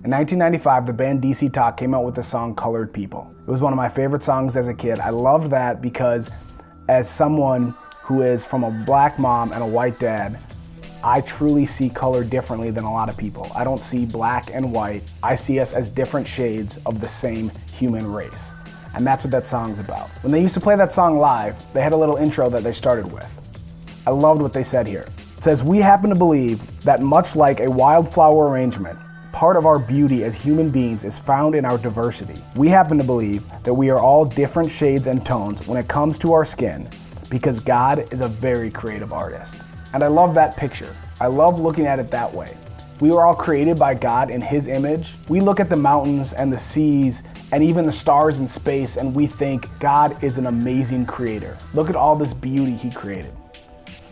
In 1995, the band DC Talk came out with the song Colored People. It was one of my favorite songs as a kid. I loved that because as someone who is from a black mom and a white dad, I truly see color differently than a lot of people. I don't see black and white. I see us as different shades of the same human race. And that's what that song's about. When they used to play that song live, they had a little intro that they started with. I loved what they said here. It says, "We happen to believe that much like a wildflower arrangement, part of our beauty as human beings is found in our diversity. We happen to believe that we are all different shades and tones when it comes to our skin because God is a very creative artist." And I love that picture. I love looking at it that way. We were all created by God in His image. We look at the mountains and the seas and even the stars in space and we think God is an amazing creator. Look at all this beauty He created.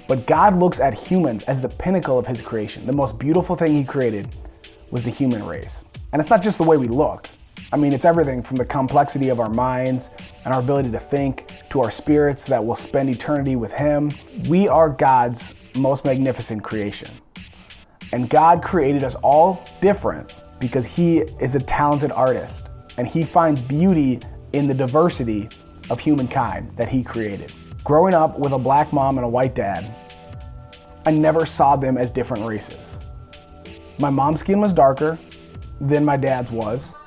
But God looks at humans as the pinnacle of His creation. The most beautiful thing He created was the human race. And it's not just the way we look. I mean, it's everything from the complexity of our minds and our ability to think to our spirits that will spend eternity with Him. We are God's most magnificent creation. And God created us all different because He is a talented artist and He finds beauty in the diversity of humankind that He created. Growing up with a black mom and a white dad, I never saw them as different races. My mom's skin was darker than my dad's was,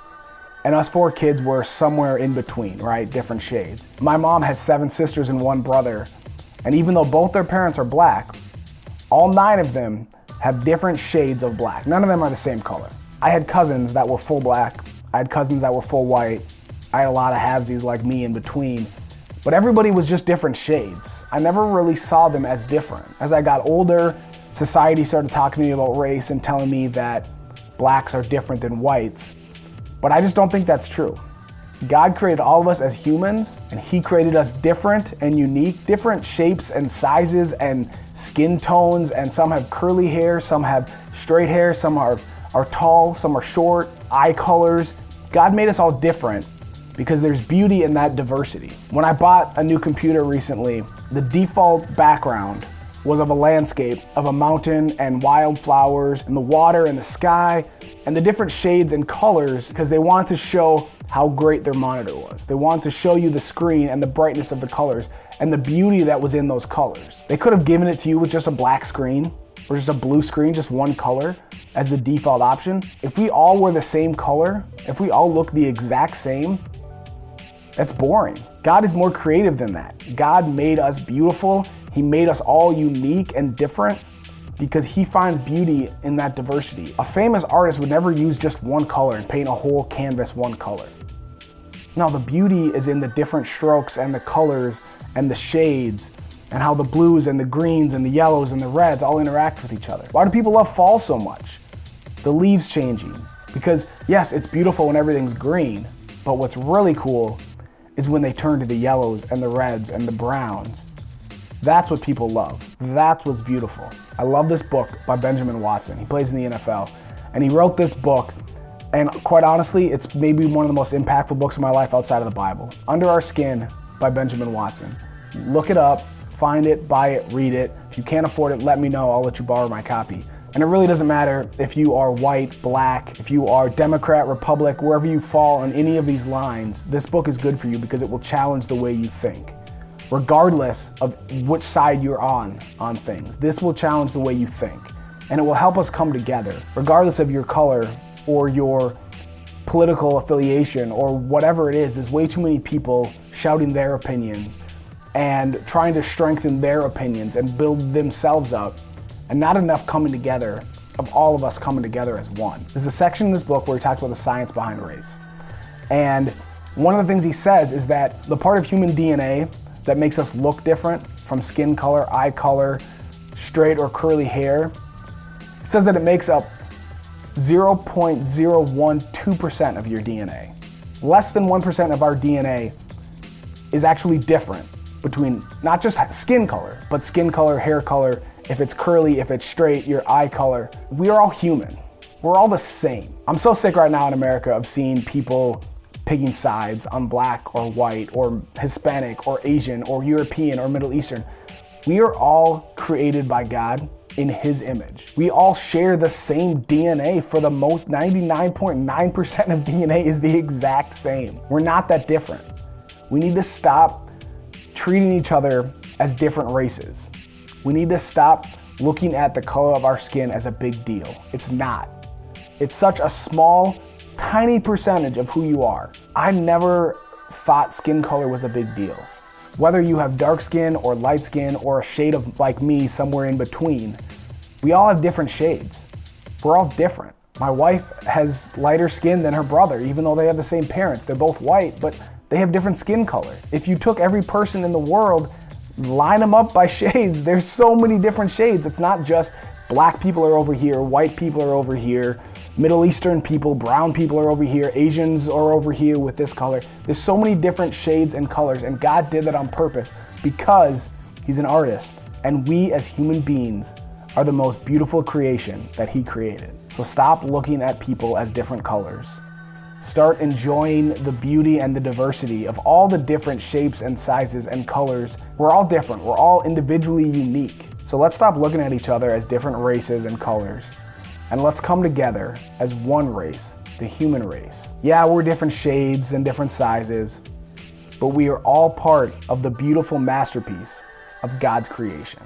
and us 4 kids were somewhere in between, right? Different shades. My mom has 7 sisters and 1 brother, and even though both their parents are black, all 9 of them have different shades of black. None of them are the same color. I had cousins that were full black. I had cousins that were full white. I had a lot of halvesies like me in between. But everybody was just different shades. I never really saw them as different. As I got older, society started talking to me about race and telling me that blacks are different than whites. But I just don't think that's true. God created all of us as humans, and He created us different and unique, different shapes and sizes and skin tones, and some have curly hair, some have straight hair, some are tall, some are short, eye colors. God made us all different because there's beauty in that diversity. When I bought a new computer recently, the default background was of a landscape of a mountain and wildflowers and the water and the sky and the different shades and colors because they wanted to show how great their monitor was. They wanted to show you the screen and the brightness of the colors and the beauty that was in those colors. They could have given it to you with just a black screen or just a blue screen, just one color as the default option. If we all were the same color, if we all look the exact same, that's boring. God is more creative than that. God made us beautiful. He made us all unique and different because He finds beauty in that diversity. A famous artist would never use just one color and paint a whole canvas one color. No, the beauty is in the different strokes and the colors and the shades and how the blues and the greens and the yellows and the reds all interact with each other. Why do people love fall so much? The leaves changing. Because yes, it's beautiful when everything's green, but what's really cool is when they turn to the yellows and the reds and the browns. That's what people love. That's what's beautiful. I love this book by Benjamin Watson. He plays in the NFL, and he wrote this book, and quite honestly, it's maybe one of the most impactful books of my life outside of the Bible. Under Our Skin by Benjamin Watson. Look it up, find it, buy it, read it. If you can't afford it, let me know. I'll let you borrow my copy. And it really doesn't matter if you are white, black, if you are Democrat, Republic, wherever you fall on any of these lines, this book is good for you because it will challenge the way you think. Regardless of which side you're on things, this will challenge the way you think. And it will help us come together, regardless of your color or your political affiliation or whatever it is. There's way too many people shouting their opinions and trying to strengthen their opinions and build themselves up, and not enough coming together of all of us coming together as one. There's a section in this book where he talks about the science behind race. And one of the things he says is that the part of human DNA that makes us look different, from skin color, eye color, straight or curly hair, it says that it makes up 0.012% of your DNA. Less than 1% of our DNA is actually different between not just skin color, but skin color, hair color, if it's curly, if it's straight, your eye color. We are all human. We're all the same. I'm so sick right now in America of seeing people picking sides on black or white or Hispanic or Asian or European or Middle Eastern. We are all created by God in his image. We all share the same DNA. For the most, 99.9% of DNA is the exact same. We're not that different. We need to stop treating each other as different races. We need to stop looking at the color of our skin as a big deal. It's not. It's such a small, tiny percentage of who you are. I never thought skin color was a big deal. Whether you have dark skin or light skin or a shade of like me somewhere in between, we all have different shades. We're all different. My wife has lighter skin than her brother, even though they have the same parents. They're both white, but they have different skin color. If you took every person in the world, line them up by shades, there's so many different shades. It's not just black people are over here, white people are over here, Middle Eastern people, brown people are over here, Asians are over here with this color. There's so many different shades and colors, and God did that on purpose because He's an artist. And we as human beings are the most beautiful creation that He created. So stop looking at people as different colors. Start enjoying the beauty and the diversity of all the different shapes and sizes and colors. We're all different. We're all individually unique. So let's stop looking at each other as different races and colors. And let's come together as one race, the human race. Yeah, we're different shades and different sizes, but we are all part of the beautiful masterpiece of God's creation.